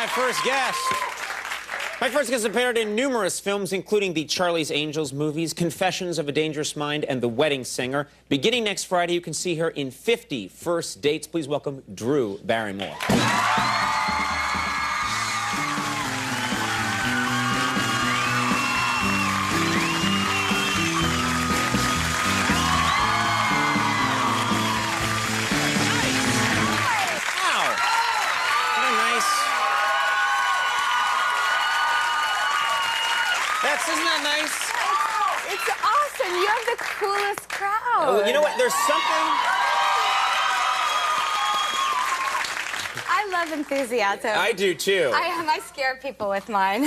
first guest. My first guest appeared in numerous films, including the Charlie's Angels movies, Confessions of a Dangerous Mind, and The Wedding Singer. Beginning next Friday, you can see her in 50 First Dates. Please welcome Drew Barrymore. Isn't that nice? It's awesome. You have the coolest crowd. Oh, you know what? There's something... I love enthusiasm. I do, too. I scare people with mine.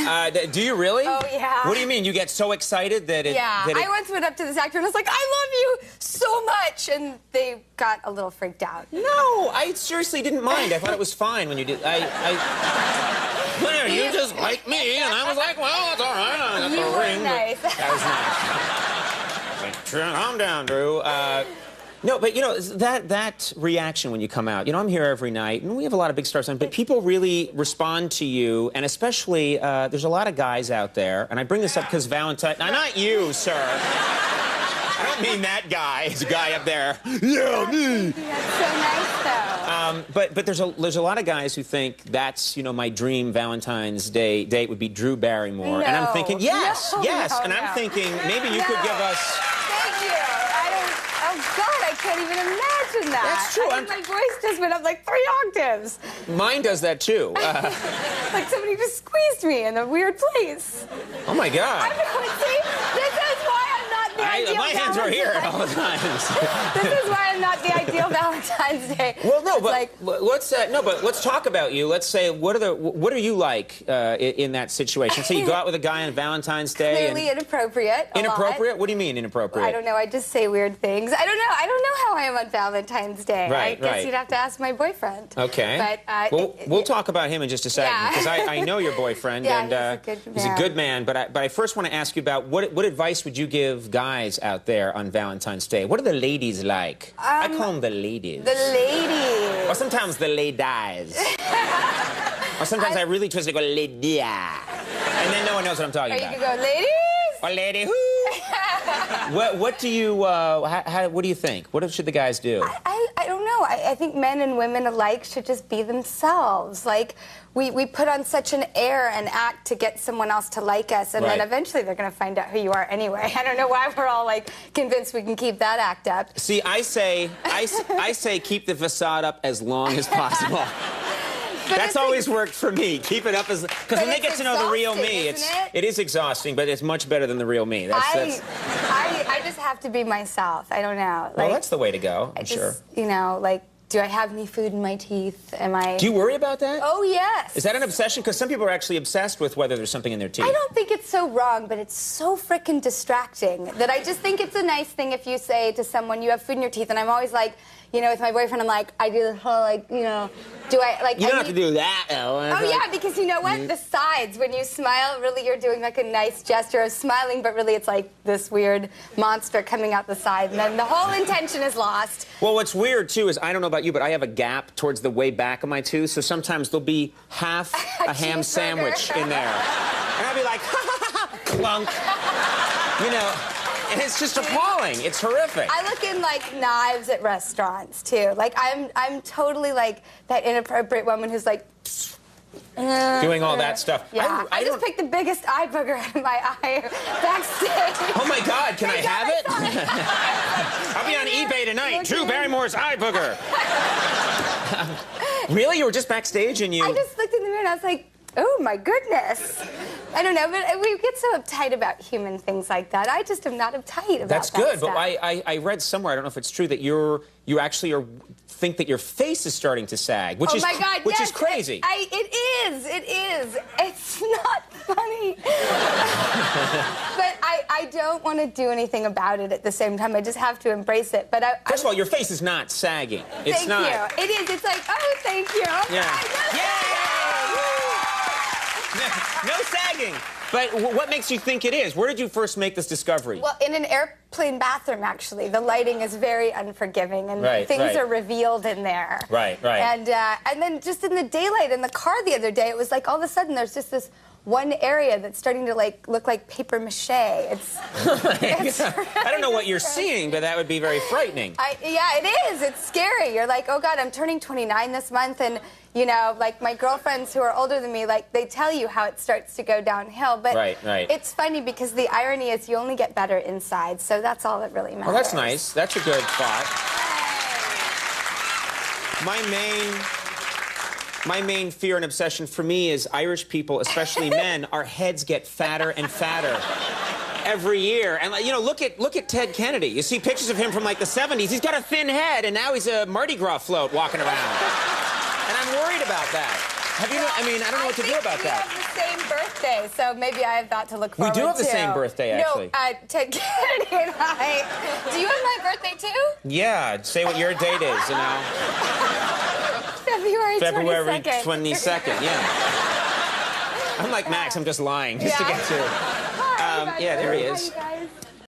Do you really? Oh, yeah. What do you mean? You get so excited that it... Yeah. I once went up to this actor and I was like, I love you so much. And they got a little freaked out. No, I seriously didn't mind. I thought it was fine when you did... You just like me, and I was like, well, that's all right. I got the ring. Nice. That was nice. Calm down, Drew. No, but, you know, that reaction when you come out, you know, I'm here every night, and we have a lot of big stars on, but people really respond to you, and especially, there's a lot of guys out there, and I bring this up because Valentine... Now, not you, sir. I don't mean that guy. There's a guy up there. Yeah, me. That's so nice, though. But there's a lot of guys who think that's, you know, my dream Valentine's Day date would be Drew Barrymore. No. And I'm thinking, yes, yes. No, and I'm thinking maybe you No. could give us... Thank you. Oh, God, I can't even imagine that. That's true. I think my voice just went up like 3 octaves. Mine does that, too. Like somebody just squeezed me in a weird place. Oh, my God. I know, see? This is why I'm not the ideal My hands are here at all times. This is why I'm not the ideal Valentine's Day. Well, no, it's but like... let's talk about you. Let's say, what are you like in that situation? So you go out with a guy on Valentine's Day. Clearly inappropriate. Inappropriate? What do you mean inappropriate? I don't know. I just say weird things. I don't know how I am on Valentine's Day. Right, I guess you'd have to ask my boyfriend. Okay. But we'll talk about him in just a second, Yeah. because I know your boyfriend, Yeah, and he's a good man. man. But I first want to ask you about what advice would you give guys out there on Valentine's Day? What are the ladies like? I call them the ladies. The ladies. Or sometimes the ladies. Or sometimes I really twist it and go lady. And then no one knows what I'm talking Or you about. could go, ladies. Or lady who? What do you what do you think? What should the guys do? I don't know. I think men and women alike should just be themselves. Like, we put on such an air and act to get someone else to like us, and then eventually they're going to find out who you are anyway. I don't know why we're all, like, convinced we can keep that act up. See, I say keep the facade up as long as possible. That's always worked for me. Keep it up as... Because when they get to know the real me, it is exhausting, but it's much better than the real me. I just have to be myself. I don't know. Like, well, that's the way to go, I'm sure. You know, like, do I have any food in my teeth? Am I... Do you worry about that? Oh, yes. Is that an obsession? Because some people are actually obsessed with whether there's something in their teeth. I don't think it's so wrong, but it's so frickin' distracting that I just think it's a nice thing if you say to someone, you have food in your teeth, and I'm always like, you know, with my boyfriend, I'm like, I do this whole, like, you know, do I, like... You don't have to do that, though. Oh, yeah, because you know what? The sides, when you smile, really you're doing, like, a nice gesture of smiling, but really it's like this weird monster coming out the side, and then the whole intention is lost. Well, what's weird, too, is, I don't know about you, but I have a gap towards the way back of my tooth, so sometimes there'll be half a ham sandwich in there. And I'll be like, clunk. You know... And it's just appalling. It's horrific. I look in, like, knives at restaurants, too. Like, I'm totally, like, that inappropriate woman who's, like... doing all that stuff. Yeah. I just picked the biggest eye booger out of my eye backstage. Oh, my God. Can I have it? I'll be on eBay tonight. Drew Barrymore's eye booger. Really? You were just backstage and you... I just looked in the mirror and I was like, oh, my goodness. I don't know, but we get so uptight about human things like that. I just am not uptight about That's that good, stuff. but I read somewhere, I don't know if it's true, that you actually think that your face is starting to sag, which is crazy. It is. It's not funny. But I don't want to do anything about it at the same time. I just have to embrace it. But First of all, your face is not sagging. It's not. Thank you. It is. It's like, oh, thank you. Yeah. No sagging. But what makes you think it is? Where did you first make this discovery? Well, in an airplane bathroom, actually. The lighting is very unforgiving, and things are revealed in there. Right. And then just in the daylight in the car the other day, it was like all of a sudden there's just this one area that's starting to like look like paper mache. It's I don't know what you're seeing, but that would be very frightening. Yeah, it is. It's scary. You're like, oh God, I'm turning 29 this month, and you know, like my girlfriends who are older than me, like they tell you how it starts to go downhill. But it's funny because the irony is you only get better inside, so that's all that really matters. Well, that's nice. That's a good thought. My main fear and obsession for me is Irish people, especially men, our heads get fatter and fatter every year. And, you know, look at Ted Kennedy. You see pictures of him from, like, the 70s. He's got a thin head, and now he's a Mardi Gras float walking around. And I'm worried about that. Have you I mean, I don't know what to do about that. We have the same birthday, so maybe I have that to look forward to. We do have the same birthday, actually. No, Ted Kennedy and I. Do you have my birthday, too? Yeah, say what your date is, you know. February 22nd, yeah. I'm like Max, I'm just lying, just to get to. Hi, yeah, there he is. Hi, you guys.